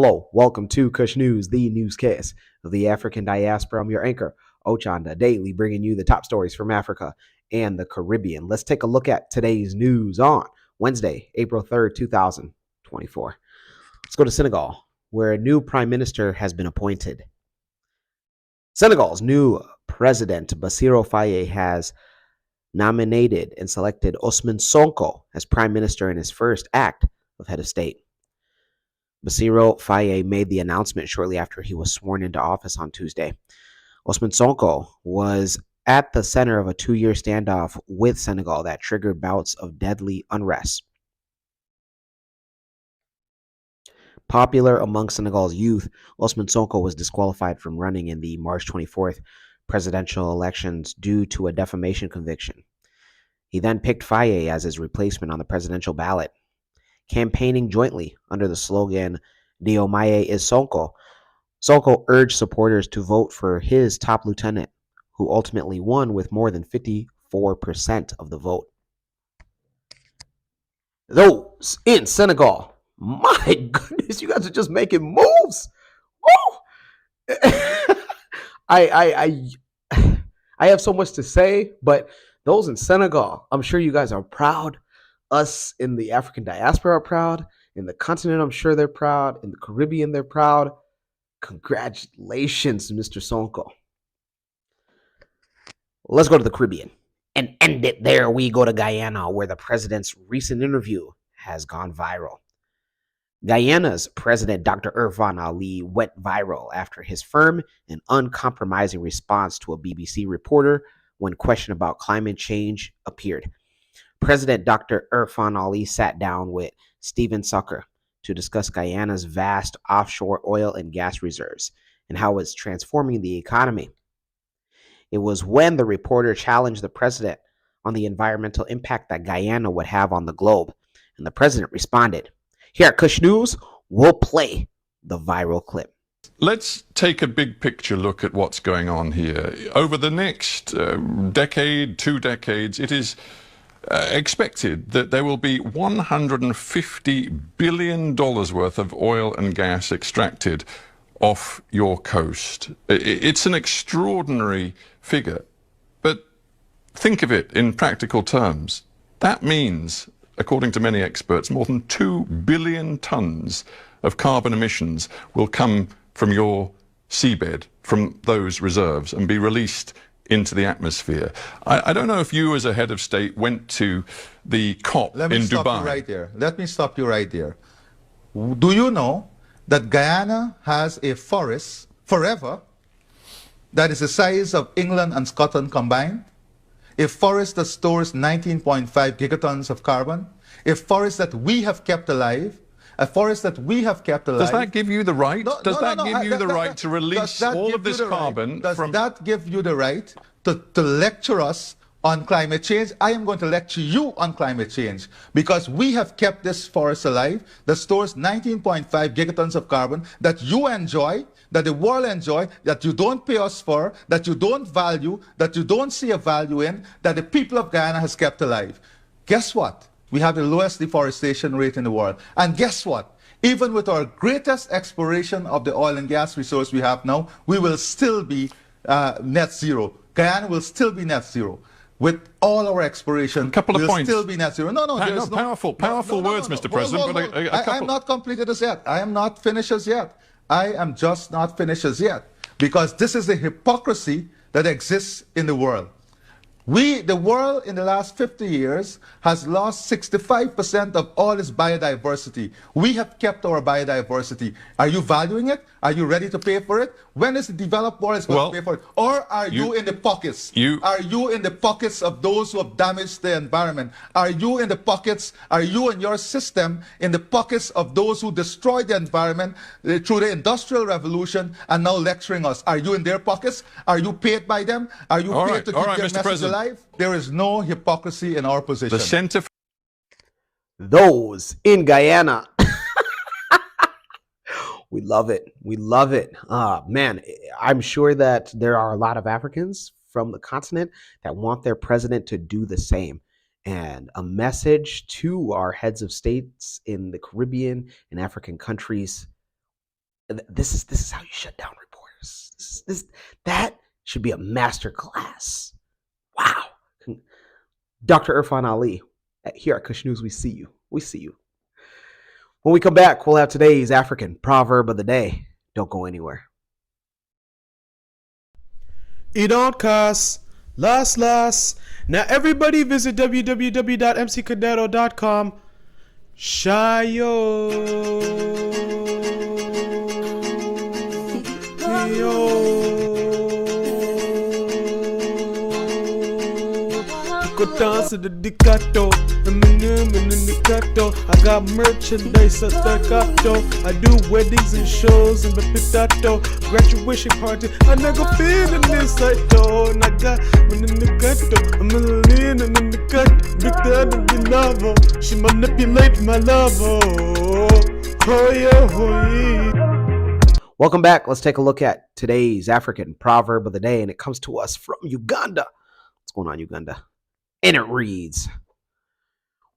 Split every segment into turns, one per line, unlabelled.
Hello, welcome to Kush News, the newscast of the African diaspora. I'm your anchor, Ochanda, daily bringing you the top stories from Africa and the Caribbean. Let's take a look at today's news on Wednesday, April 3rd, 2024. Let's go to Senegal, where a new prime minister has been appointed. Senegal's new president, Bassirou Faye, has nominated and selected Ousmane Sonko as prime minister in his first act of head of state. Bassirou Faye made the announcement shortly after he was sworn into office on Tuesday. Ousmane Sonko was at the center of a 2-year standoff with Senegal that triggered bouts of deadly unrest. Popular among Senegal's youth, Ousmane Sonko was disqualified from running in the March 24th presidential elections due to a defamation conviction. He then picked Faye as his replacement on the presidential ballot. Campaigning jointly under the slogan Diomaye is Sonko, Sonko urged supporters to vote for his top lieutenant, who ultimately won with more than 54% of the vote. Those in Senegal, my goodness, you guys are just making moves. Woo! I have so much to say, but those in Senegal, I'm sure you guys are proud. Us in the African diaspora are proud. In the continent, I'm sure they're proud. In the Caribbean, they're proud. Congratulations, Mr. Sonko. Let's go to the Caribbean and end it there. We go to Guyana, where the president's recent interview has gone viral. Guyana's president, Dr. Irfan Ali, went viral after his firm and uncompromising response to a BBC reporter when questioned about climate change appeared. President Dr. Irfan Ali sat down with Stephen Sucker to discuss Guyana's vast offshore oil and gas reserves and how it's transforming the economy. It was when the reporter challenged the president on the environmental impact that Guyana would have on the globe, and the president responded. Here at Kush News, we'll play the viral clip.
Let's take a big picture look at what's going on here. Over the next decade, 2 decades, it is expected that there will be $150 billion worth of oil and gas extracted off your coast. It's an extraordinary figure, but think of it in practical terms. That means, according to many experts, more than 2 billion tons of carbon emissions will come from your seabed, from those reserves, and be released into the atmosphere. I don't know if you as a head of state went to the COP in Dubai.
Let me stop you right there. Let me stop you right there. Do you know that Guyana has a forest forever that is the size of England and Scotland combined? A forest that stores 19.5 gigatons of carbon? A forest that we have kept alive? A forest that we have kept alive.
Does that give you the right? Does that give you the right to release all of this carbon?
Does that give you the right to lecture us on climate change? I am going to lecture you on climate change because we have kept this forest alive that stores 19.5 gigatons of carbon that you enjoy, that the world enjoy, that you don't pay us for, that you don't value, that you don't see a value in, that the people of Guyana has kept alive. Guess what? We have the lowest deforestation rate in the world. And guess what? Even with our greatest exploration of the oil and gas resource we have now, we will still be net zero. Guyana will still be net zero. With all our exploration, we'll still be net zero.
Powerful words, Mr. President. But a couple.
I am not completed as yet. I am not finished as yet. I am just not finished as yet. Because this is the hypocrisy that exists in the world. The world in the last 50 years has lost 65% of all its biodiversity. We have kept our biodiversity. Are you valuing it? Are you ready to pay for it? When is the developed world going to pay for it? Or are you in the pockets? Are you in the pockets of those who have damaged the environment? Are you in the pockets, are you and your system in the pockets of those who destroyed the environment through the Industrial Revolution and now lecturing us? Are you in their pockets? Are you paid by them? Are you paid to keep their message alive? There is no hypocrisy in our position.
The Center for
those in Guyana. We love it. We love it. Man, I'm sure that there are a lot of Africans from the continent that want their president to do the same. And a message to our heads of states in the Caribbean and African countries: This is how you shut down reporters. That should be a master class. Wow. Dr. Irfan Ali, here at Kush News, we see you. We see you. When we come back, we'll have today's African proverb of the day. Don't go anywhere.
It don't cost. Last. Now everybody visit www.mccadero.com. Shayo. Go dance to the Dicato. I got merchandise at Staccato. I do weddings and shows in the Pitato. Graduation party. I never been in this side though. And I got in the Gato. I'm a lean in the cut. Big dad in the novel. She manipulate my love. Oh yeah.
Welcome back. Let's take a look at today's African proverb of the day, and it comes to us from Uganda. What's going on, Uganda? And it reads,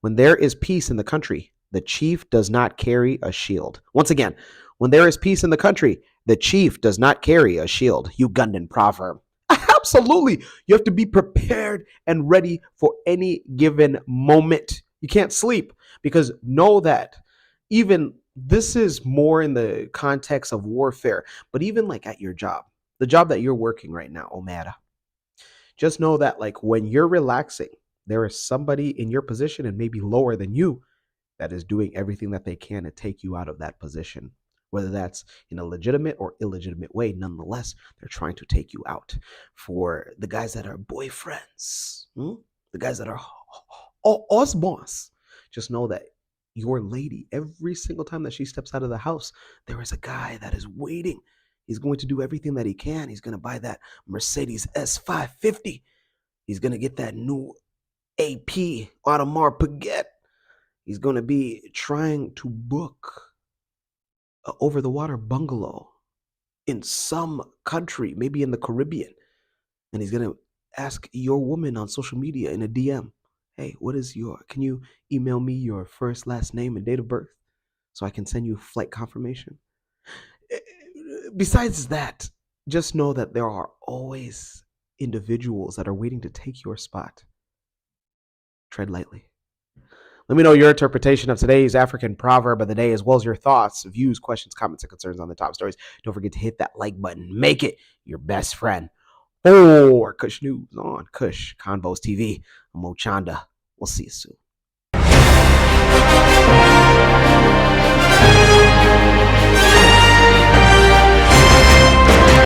when there is peace in the country, the chief does not carry a shield. Once again, when there is peace in the country, the chief does not carry a shield. Ugandan proverb. Absolutely. You have to be prepared and ready for any given moment. You can't sleep, because know that even this is more in the context of warfare, but even like at your job, the job that you're working right now, Omada, just know that like when you're relaxing, there is somebody in your position and maybe lower than you that is doing everything that they can to take you out of that position. Whether that's in a legitimate or illegitimate way, nonetheless, they're trying to take you out. For the guys that are boyfriends, the guys that are husbands, just know that your lady, every single time that she steps out of the house, there is a guy that is waiting. He's going to do everything that he can. He's going to buy that Mercedes S550. He's going to get that new AP Audemars Piguet. He's going to be trying to book a over-the-water bungalow in some country, maybe in the Caribbean. And he's going to ask your woman on social media in a DM, hey, can you email me your first, last name and date of birth so I can send you flight confirmation? Besides that, just know that there are always individuals that are waiting to take your spot. Tread lightly. Let me know your interpretation of today's African proverb of the day, as well as your thoughts, views, questions, comments, and concerns on the top stories. Don't forget to hit that like button. Make it your best friend. For Kush News on Kush Convos TV, I'm Ochanda. We'll see you soon.